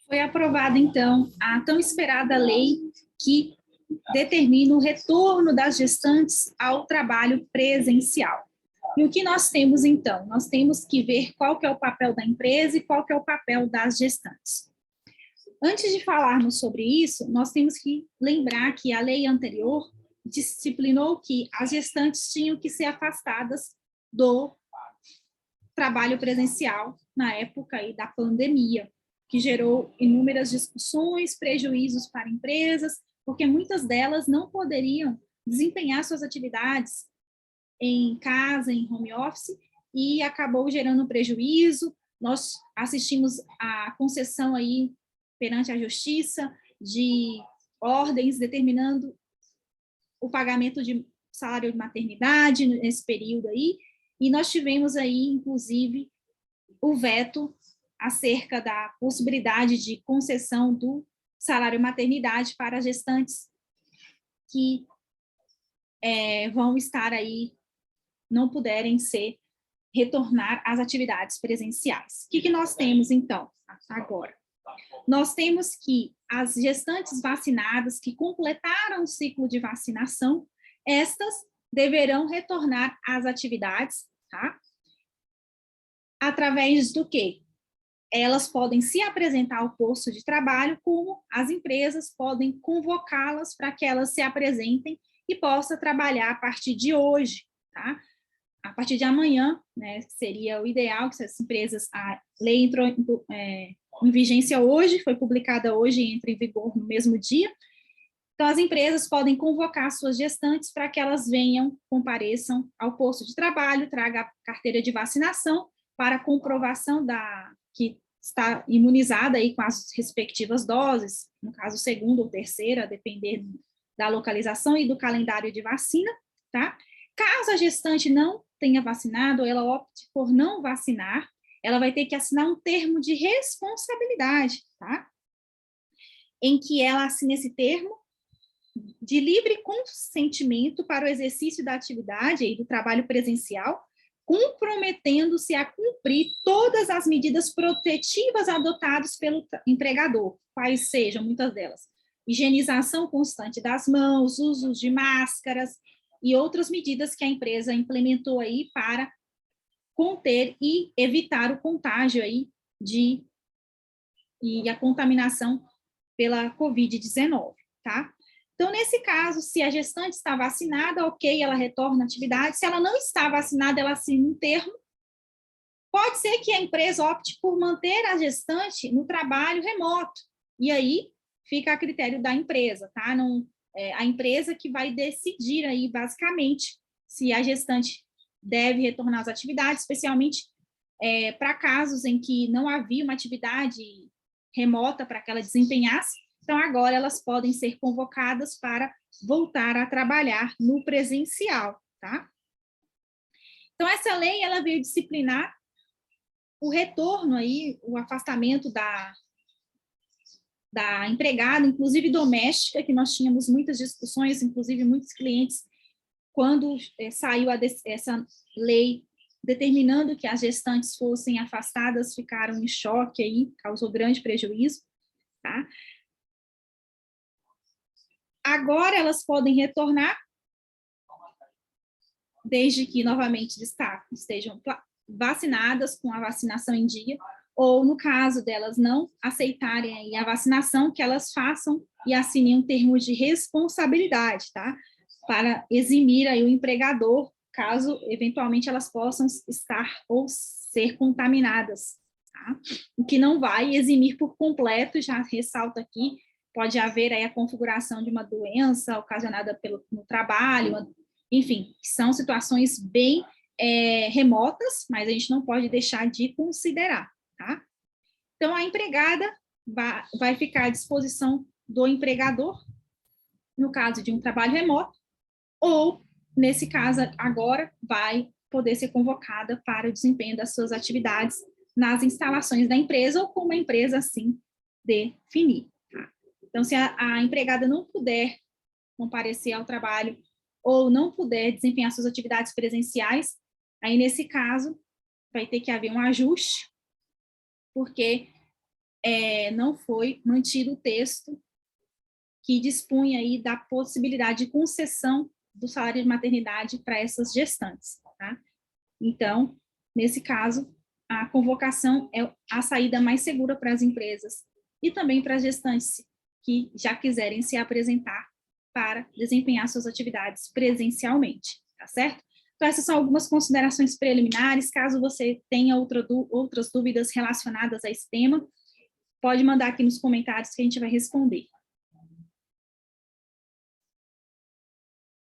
Foi aprovada, então, a tão esperada lei que determina o retorno das gestantes ao trabalho presencial. E o que nós temos, então? Nós temos que ver qual que é o papel da empresa e qual que é o papel das gestantes. Antes de falarmos sobre isso, nós temos que lembrar que a lei anterior disciplinou que as gestantes tinham que ser afastadas do trabalho presencial na época aí da pandemia, que gerou inúmeras discussões, prejuízos para empresas, porque muitas delas não poderiam desempenhar suas atividades em casa, em home office, e acabou gerando prejuízo. Nós assistimos a concessão aí perante a justiça de ordens determinando o pagamento de salário de maternidade nesse período aí, e nós tivemos aí, inclusive, o veto acerca da possibilidade de concessão do salário maternidade para gestantes que vão estar aí, não puderem retornar às atividades presenciais. O que nós temos, então, agora? Nós temos que as gestantes vacinadas que completaram o ciclo de vacinação, estas deverão retornar às atividades, tá? Através do quê? Elas podem se apresentar ao posto de trabalho, como as empresas podem convocá-las para que elas se apresentem e possam trabalhar a partir de hoje, tá? A partir de amanhã, né, seria o ideal que as empresas, a lei entrou em vigência hoje, foi publicada hoje e entra em vigor no mesmo dia. Então, as empresas podem convocar suas gestantes para que elas venham, compareçam ao posto de trabalho, traga a carteira de vacinação para comprovação que está imunizada aí com as respectivas doses, no caso, segunda ou terceira, a depender da localização e do calendário de vacina, tá? Caso a gestante não tenha vacinado, ou ela opte por não vacinar, ela vai ter que assinar um termo de responsabilidade, tá? Em que ela assina esse termo de livre consentimento para o exercício da atividade e do trabalho presencial, comprometendo-se a cumprir todas as medidas protetivas adotadas pelo empregador, quais sejam muitas delas: higienização constante das mãos, uso de máscaras e outras medidas que a empresa implementou aí para conter e evitar o contágio aí e a contaminação pela Covid-19, tá? Então, nesse caso, se a gestante está vacinada, ok, ela retorna à atividade. Se ela não está vacinada, ela assina um termo. Pode ser que a empresa opte por manter a gestante no trabalho remoto. E aí, fica a critério da empresa, tá? Não, a empresa que vai decidir aí, basicamente, se a gestante deve retornar às atividades, especialmente para casos em que não havia uma atividade remota para que ela desempenhasse. Então, agora elas podem ser convocadas para voltar a trabalhar no presencial, tá? Então, essa lei, ela veio disciplinar o retorno aí, o afastamento da empregada, inclusive doméstica, que nós tínhamos muitas discussões, inclusive muitos clientes, quando saiu essa lei determinando que as gestantes fossem afastadas, ficaram em choque aí, causou grande prejuízo, tá? Agora elas podem retornar, desde que, novamente, estejam vacinadas com a vacinação em dia, ou, no caso delas não aceitarem a vacinação, que elas façam e assinem um termo de responsabilidade, tá? Para eximir aí o empregador, caso, eventualmente, elas possam estar ou ser contaminadas, tá? O que não vai eximir por completo, já ressalto aqui, pode haver aí a configuração de uma doença ocasionada no trabalho, enfim, são situações bem remotas, mas a gente não pode deixar de considerar, tá? Então, a empregada vai ficar à disposição do empregador, no caso de um trabalho remoto, ou, nesse caso, agora, vai poder ser convocada para o desempenho das suas atividades nas instalações da empresa, ou como a empresa assim definir. Então, se a empregada não puder comparecer ao trabalho ou não puder desempenhar suas atividades presenciais, aí, nesse caso, vai ter que haver um ajuste, porque não foi mantido o texto que dispunha aí da possibilidade de concessão do salário de maternidade para essas gestantes, tá? Então, nesse caso, a convocação é a saída mais segura para as empresas e também para as gestantes que já quiserem se apresentar para desempenhar suas atividades presencialmente, tá certo? Então, essas são algumas considerações preliminares. Caso você tenha outras dúvidas relacionadas a esse tema, pode mandar aqui nos comentários que a gente vai responder.